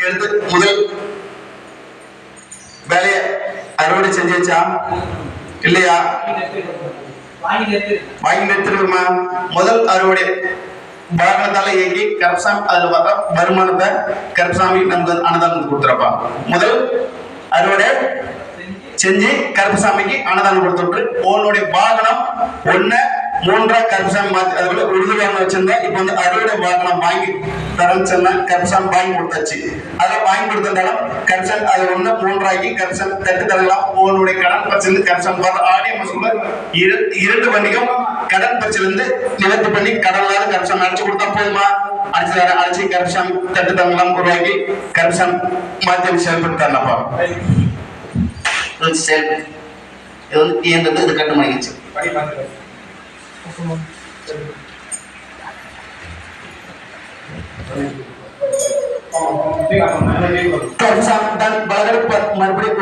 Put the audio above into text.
எடுத்து முதல் வேலையை அறுவடை செஞ்சாச்சா இல்லையா? வாங்கி நிறுத்திருக்குமா? முதல் அறுவடை வாகனத்தால இயங்கி கருப்பசாமி அதுல வர வருமானத்தை கருப்பசாமி நமக்கு அன்னதானம் கொடுத்துறப்பா. முதல் அறுவடை செஞ்சு கருப்பசாமிக்கு அன்னதானம் கொடுத்துட்டு உன்னுடைய வாகனம் ஒன்னு மூன்றா கருப்பசாமி மாத்தி அதுக்குள்ள உருது வாகனம் வச்சிருந்தா இப்ப வந்து அறுவடை வாகனம் வாங்கி தரேன்னு சொன்னா கருப்பசாமி வாங்கி கொடுத்தாச்சு. அதை வாங்கி கொடுத்தாலும் கருப்பசாமி அதை ஒண்ணு மூன்றாக்கி கருப்பசாமி தட்டு தரலாம். உன்னுடைய கடன் பிரச்சனை கருப்பசாமி பார்த்து ஆடிய மாசம் இரண்டு வண்டியும் கடன் பிரச்சனை இருந்து நிவர்த்தி பண்ணி கடலால கருப்பசாமி அடிச்சு கொடுத்தா போதுமா? அடிச்சு கருப்பசாமி தட்டு தரலாம் உருவாக்கி கருப்பசாமி மாத்தி செயல்பட்டு தரலாம்ப்பா. இது வந்து இயந்தது இது கட்டுமாகிடுச்சு. மறுபடியும்